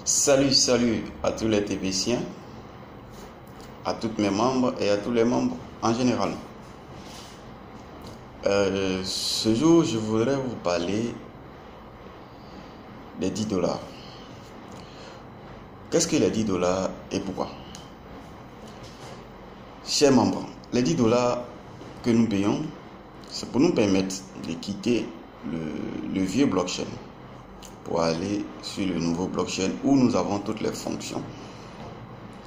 Salut à tous les TBCiens, à tous mes membres et à tous les membres en général. Ce jour, je voudrais vous parler des 10 dollars. Qu'est-ce que les 10 dollars et pourquoi? Chers membres, les 10 dollars que nous payons, c'est pour nous permettre de quitter le vieux blockchain pour aller sur le nouveau blockchain où nous avons toutes les fonctions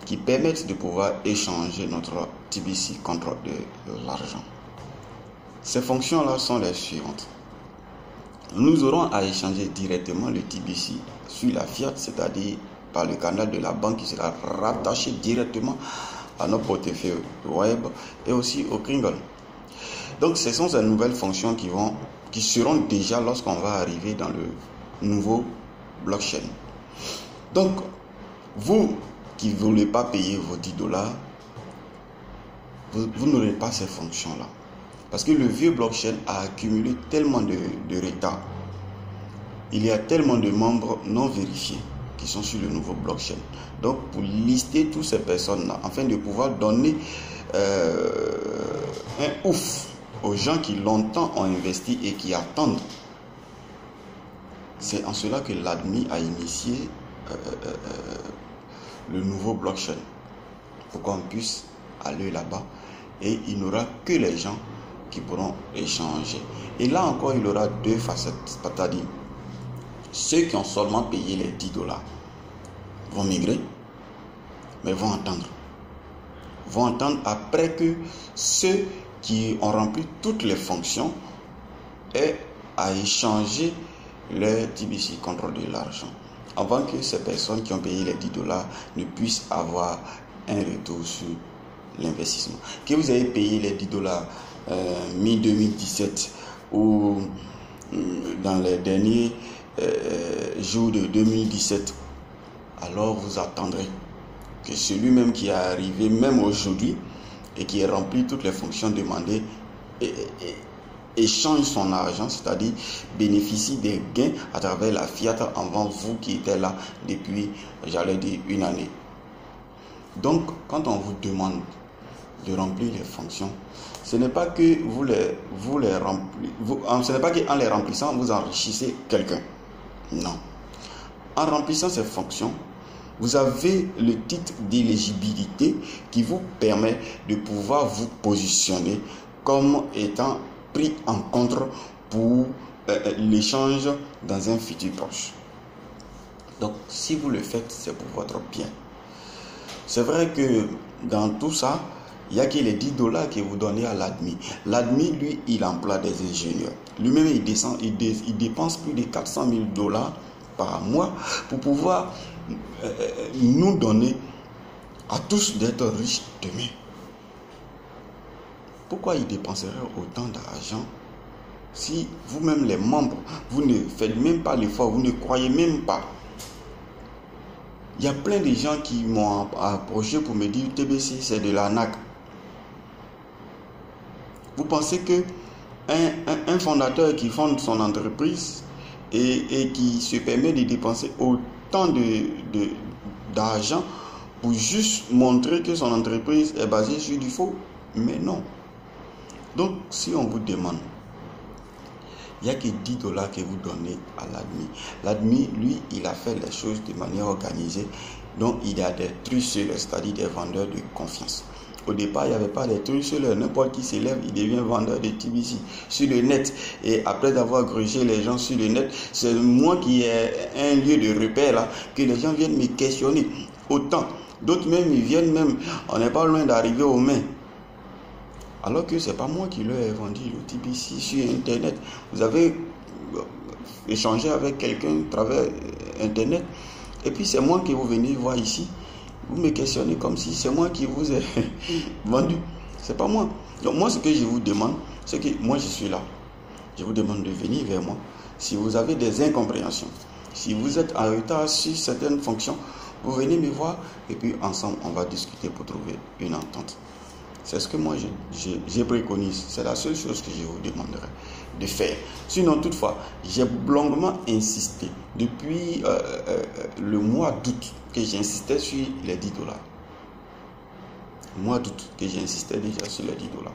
qui permettent de pouvoir échanger notre TBC contre de l'argent. Ces fonctions-là sont les suivantes. Nous aurons à échanger directement le TBC sur la fiat, c'est-à-dire par le canal de la banque qui sera rattaché directement à notre portefeuille web et aussi au Kringle. Donc ce sont ces nouvelles fonctions qui seront déjà lorsqu'on va arriver dans le nouveau blockchain. Donc vous qui ne voulez pas payer vos 10 dollars, vous n'aurez pas ces fonctions-là. Parce que le vieux blockchain a accumulé tellement de retard. Il y a tellement de membres non vérifiés qui sont sur le nouveau blockchain. Donc pour lister toutes ces personnes-là, afin de pouvoir donner un ouf aux gens qui longtemps ont investi et qui attendent. C'est en cela que l'admin a initié le nouveau blockchain pour qu'on puisse aller là-bas et il n'y aura que les gens qui pourront échanger. Et là encore, il y aura deux facettes. C'est-à-dire, ceux qui ont seulement payé les 10 dollars vont migrer, mais vont attendre. Vont attendre après que ceux qui ont rempli toutes les fonctions aient à échanger leur TBC contre de l'argent, avant que ces personnes qui ont payé les 10 dollars ne puissent avoir un retour sur l'investissement. Que vous avez payé les 10 dollars mi-2017 ou dans les derniers jours de 2017, alors vous attendrez que celui-même qui est arrivé même aujourd'hui et qui a rempli toutes les fonctions demandées échange son argent, c'est-à-dire bénéficie des gains à travers la fiat avant vous qui étiez là depuis, j'allais dire, une année. Donc, quand on vous demande de remplir les fonctions, ce n'est pas que vous les remplissez, ce n'est pas qu'en les remplissant, vous enrichissez quelqu'un. Non. En remplissant ces fonctions, vous avez le titre d'éligibilité qui vous permet de pouvoir vous positionner comme étant pris en compte pour l'échange dans un futur proche. Donc, si vous le faites, c'est pour votre bien. C'est vrai que dans tout ça, il n'y a que les 10 dollars que vous donnez à l'admin. L'admin, lui, il emploie des ingénieurs. Lui-même, il dépense plus de 400 000 dollars par mois pour pouvoir nous donner à tous d'être riches demain. Pourquoi il dépenserait autant d'argent si vous-même les membres, vous ne faites même pas l'effort, vous ne croyez même pas? Il y a plein de gens qui m'ont approché pour me dire TBC c'est de l'arnaque. Vous pensez que un fondateur qui fonde son entreprise et qui se permet de dépenser autant d'argent pour juste montrer que son entreprise est basée sur du faux? Mais non. Donc, si on vous demande, il n'y a que 10 dollars que vous donnez à l'admin. L'admin, lui, il a fait les choses de manière organisée. Donc, il y a des truceleurs, c'est-à-dire des vendeurs de confiance. Au départ, il n'y avait pas des truceleurs. N'importe qui s'élève, il devient vendeur de TBC sur le net. Et après avoir grugé les gens sur le net, c'est moi qui ai un lieu de repère là, que les gens viennent me questionner. Autant. D'autres même, ils viennent même, on n'est pas loin d'arriver aux mains. Alors que ce n'est pas moi qui leur ai vendu le TBC sur Internet. Vous avez échangé avec quelqu'un à travers Internet. Et puis c'est moi que vous venez voir ici. Vous me questionnez comme si c'est moi qui vous ai vendu. Ce n'est pas moi. Donc moi, ce que je vous demande, c'est que moi, je suis là. Je vous demande de venir vers moi. Si vous avez des incompréhensions, si vous êtes en retard sur certaines fonctions, vous venez me voir et puis ensemble, on va discuter pour trouver une entente. C'est ce que moi j'ai préconisé. C'est la seule chose que je vous demanderai de faire. Sinon, toutefois, j'ai longuement insisté depuis le mois d'août que j'insistais sur les 10 dollars. Mois d'août que j'insistais déjà sur les 10 dollars.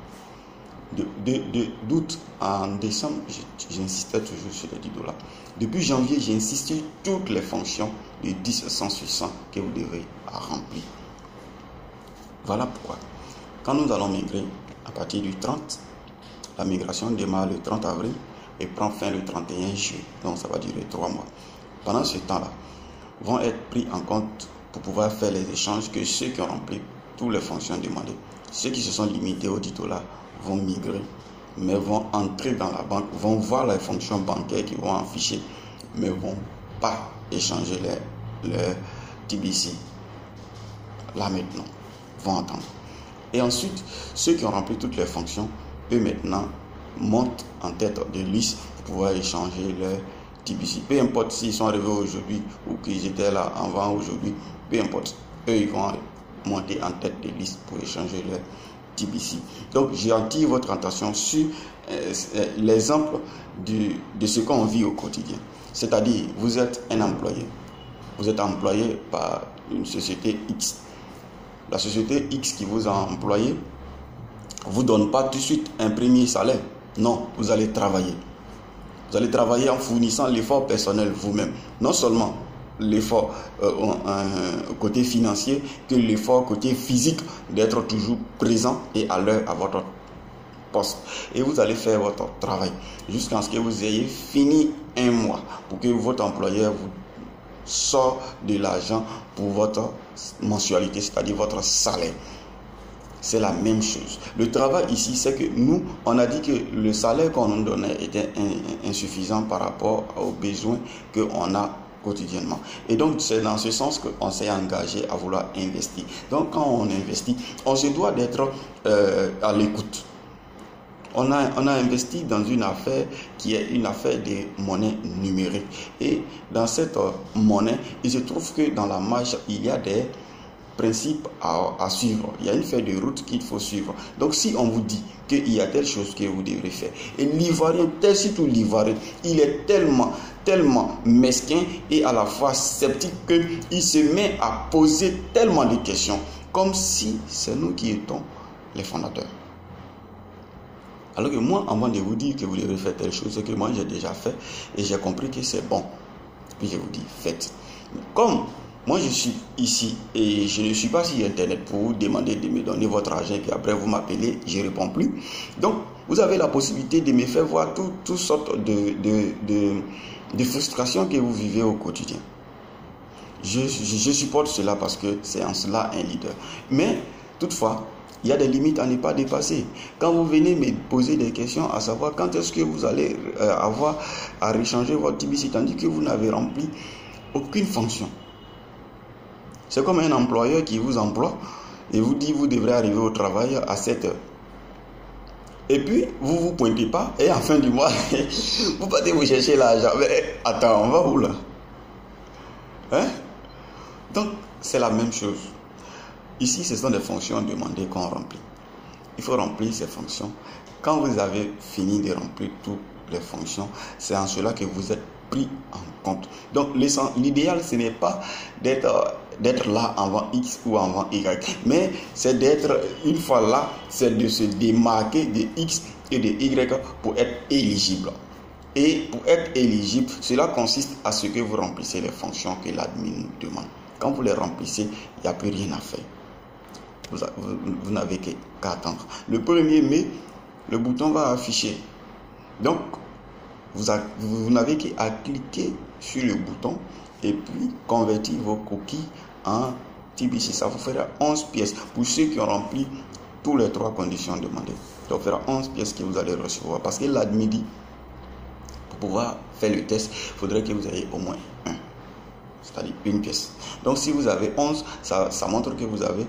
D'août en décembre, j'insistais toujours sur les 10 dollars. Depuis janvier, j'insiste sur toutes les fonctions de 10 100 sur 100 que vous devez remplir. Voilà pourquoi. Quand nous allons migrer à partir du 30, la migration démarre le 30 avril et prend fin le 31 juillet. Donc ça va durer 3 mois. Pendant ce temps-là, vont être pris en compte pour pouvoir faire les échanges que ceux qui ont rempli toutes les fonctions demandées. Ceux qui se sont limités aux 10 dollars vont migrer, mais vont entrer dans la banque, vont voir les fonctions bancaires qui vont afficher, mais ne vont pas échanger les TBC. Là maintenant, vont attendre. Et ensuite, ceux qui ont rempli toutes les fonctions, eux maintenant, montent en tête de liste pour pouvoir échanger leurs TBC. Peu importe s'ils sont arrivés aujourd'hui ou qu'ils étaient là avant aujourd'hui, peu importe. Eux, ils vont monter en tête de liste pour échanger leurs TBC. Donc, j'attire votre attention sur l'exemple de ce qu'on vit au quotidien. C'est-à-dire, vous êtes un employé. Vous êtes employé par une société X. La société X qui vous a employé ne vous donne pas tout de suite un premier salaire. Non, vous allez travailler. Vous allez travailler en fournissant l'effort personnel vous-même. Non seulement l'effort côté financier, que l'effort côté physique d'être toujours présent et à l'heure à votre poste. Et vous allez faire votre travail jusqu'à ce que vous ayez fini un mois pour que votre employeur vous sorte de l'argent pour votre mensualité, c'est-à-dire votre salaire. C'est la même chose. Le travail ici, c'est que nous, on a dit que le salaire qu'on nous donnait était insuffisant par rapport aux besoins qu'on a quotidiennement. Et donc, c'est dans ce sens qu'on s'est engagé à vouloir investir. Donc, quand on investit, on se doit d'être à l'écoute. On a investi dans une affaire qui est une affaire de monnaie numérique. Et dans cette monnaie, il se trouve que dans la marge, il y a des principes à suivre. Il y a une feuille de route qu'il faut suivre. Donc, si on vous dit qu'il y a telle chose que vous devrez faire, et l'Ivoirien, surtout l'Ivoirien, il est tellement mesquin et à la fois sceptique qu'il se met à poser tellement de questions, comme si c'est nous qui étions les fondateurs. Alors que moi, avant de vous dire que vous devrez faire telle chose, c'est que moi j'ai déjà fait et j'ai compris que c'est bon. Puis je vous dis, faites. Comme moi je suis ici et je ne suis pas sur Internet pour vous demander de me donner votre argent et puis après vous m'appelez, je ne réponds plus. Donc, vous avez la possibilité de me faire voir toutes sortes de frustrations que vous vivez au quotidien. Je supporte cela parce que c'est en cela un leader. Mais, toutefois, il y a des limites à ne pas dépasser. Quand vous venez me poser des questions à savoir quand est-ce que vous allez avoir à rechanger votre TBC tandis que vous n'avez rempli aucune fonction. C'est comme un employeur qui vous emploie et vous dit vous devrez arriver au travail à 7 heures. Et puis, vous ne vous pointez pas et à la fin du mois, vous partez vous chercher l'argent. Mais attends, on va où là? Hein? Donc, c'est la même chose. Ici, ce sont des fonctions demandées qu'on remplit. Il faut remplir ces fonctions. Quand vous avez fini de remplir toutes les fonctions, c'est en cela que vous êtes pris en compte. Donc, l'idéal, ce n'est pas d'être là avant X ou avant Y. Mais c'est d'être, une fois là, c'est de se démarquer de X et de Y pour être éligible. Et pour être éligible, cela consiste à ce que vous remplissez les fonctions que l'admin demande. Quand vous les remplissez, il n'y a plus rien à faire. Vous n'avez qu'à attendre. Le 1er mai, le bouton va afficher. Donc, vous n'avez qu'à cliquer sur le bouton et puis convertir vos cookies en TBC. Ça vous fera 11 pièces pour ceux qui ont rempli toutes les 3 conditions demandées. Ça vous fera 11 pièces que vous allez recevoir. Parce que l'admin dit, pour pouvoir faire le test, il faudrait que vous ayez au moins un. C'est-à-dire une pièce. Donc si vous avez 11, ça montre que vous avez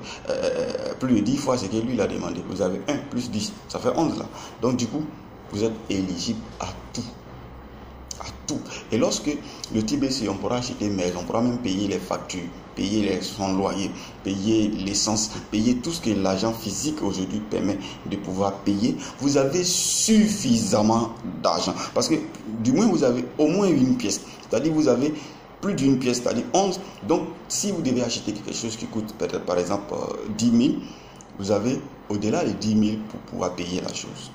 plus de 10 fois ce que lui a demandé. Vous avez 1 plus 10, ça fait 11 là. Donc du coup, vous êtes éligible à tout. À tout. Et lorsque le TBC, on pourra acheter maison, on pourra même payer les factures, payer son loyer, payer l'essence, payer tout ce que l'argent physique aujourd'hui permet de pouvoir payer. Vous avez suffisamment d'argent. Parce que du moins, vous avez au moins une pièce. C'est-à-dire vous avez plus d'une pièce, c'est-à-dire 11. Donc, si vous devez acheter quelque chose qui coûte peut-être par exemple 10 000, vous avez au-delà de 10 000 pour pouvoir payer la chose.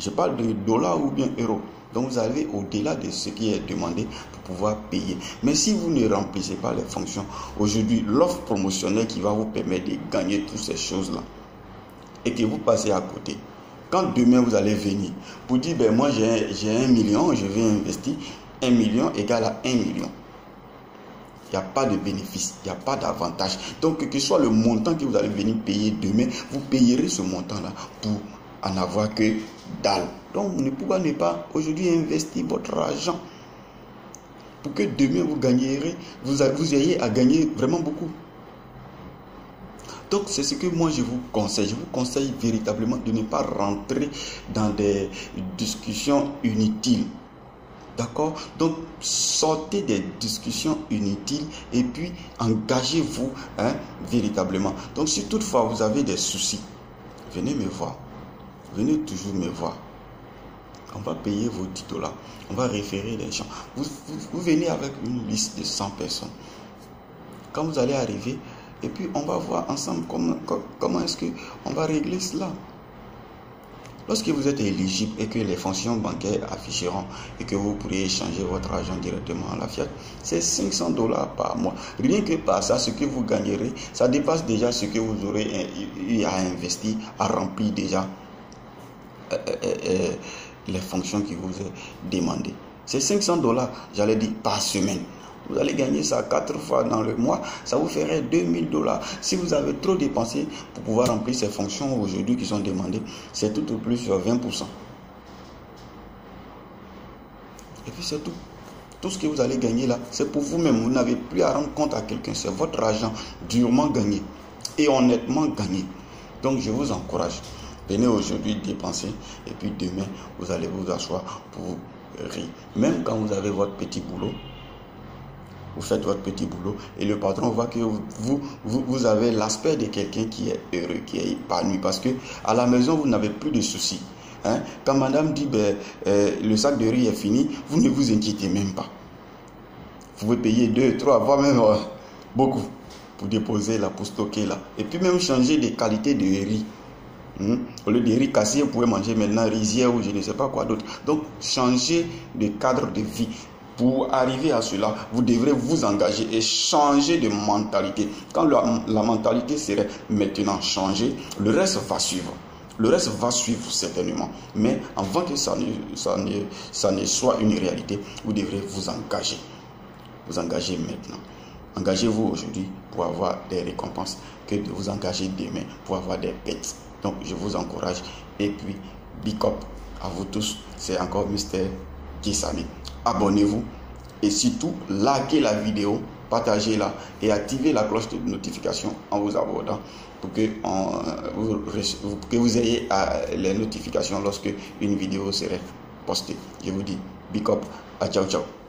Je parle de dollars ou bien euros. Donc, vous avez au-delà de ce qui est demandé pour pouvoir payer. Mais si vous ne remplissez pas les fonctions, aujourd'hui, l'offre promotionnelle qui va vous permettre de gagner toutes ces choses-là, et que vous passez à côté, quand demain vous allez venir pour dire, ben moi j'ai 1 million, je vais investir, 1 million égale à 1 million. Il n'y a pas de bénéfice, il n'y a pas d'avantage. Donc, quel que soit le montant que vous allez venir payer demain, vous payerez ce montant-là pour en avoir que dalle. Donc, ne pouvez pas aujourd'hui investir votre argent pour que demain vous gagnerez, vous ayez à gagner vraiment beaucoup. Donc, c'est ce que moi je vous conseille. Je vous conseille véritablement de ne pas rentrer dans des discussions inutiles. D'accord? Donc, sortez des discussions inutiles et puis engagez-vous véritablement. Donc, si toutefois vous avez des soucis, venez me voir. Venez toujours me voir. On va payer vos 10 $. On va référer les gens. Vous venez avec une liste de 100 personnes. Quand vous allez arriver, et puis on va voir ensemble comment est-ce qu'on va régler cela. Lorsque vous êtes éligible et que les fonctions bancaires afficheront et que vous pourrez échanger votre argent directement à la Fiat, c'est 500 $ par mois. Rien que par ça, ce que vous gagnerez, ça dépasse déjà ce que vous aurez eu à investir, à remplir déjà les fonctions qui vous est demandées. C'est 500 $, j'allais dire, par semaine. Vous allez gagner ça 4 fois dans le mois, ça vous ferait 2000 $. Si vous avez trop dépensé pour pouvoir remplir ces fonctions aujourd'hui qui sont demandées, c'est tout au plus sur 20%. Et puis c'est tout. Tout ce que vous allez gagner là, c'est pour vous-même. Vous n'avez plus à rendre compte à quelqu'un. C'est votre argent durement gagné et honnêtement gagné. Donc je vous encourage. Venez aujourd'hui dépenser et puis demain, vous allez vous asseoir pour rire. Même quand vous avez votre petit boulot, vous faites votre petit boulot et le patron voit que vous avez l'aspect de quelqu'un qui est heureux, qui est épanoui parce que à la maison, vous n'avez plus de soucis. Quand madame dit le sac de riz est fini, vous ne vous inquiétez même pas. Vous pouvez payer 2, 3, voire même beaucoup pour déposer là, pour stocker là. Et puis même changer de qualité de riz. Au lieu de riz cassé, vous pouvez manger maintenant rizière ou je ne sais pas quoi d'autre. Donc changer de cadre de vie. Pour arriver à cela, vous devrez vous engager et changer de mentalité. Quand la mentalité serait maintenant changée, le reste va suivre. Le reste va suivre certainement. Mais avant que ça ne soit une réalité, vous devrez vous engager. Vous engager maintenant. Engagez-vous aujourd'hui pour avoir des récompenses que de vous engager demain pour avoir des bêtes. Donc je vous encourage. Et puis, big up à vous tous. C'est encore Mr. Kisani. Abonnez-vous et surtout likez la vidéo, partagez-la et activez la cloche de notification en vous abonnant pour que vous ayez les notifications lorsque une vidéo serait postée. Je vous dis big up, à ciao ciao.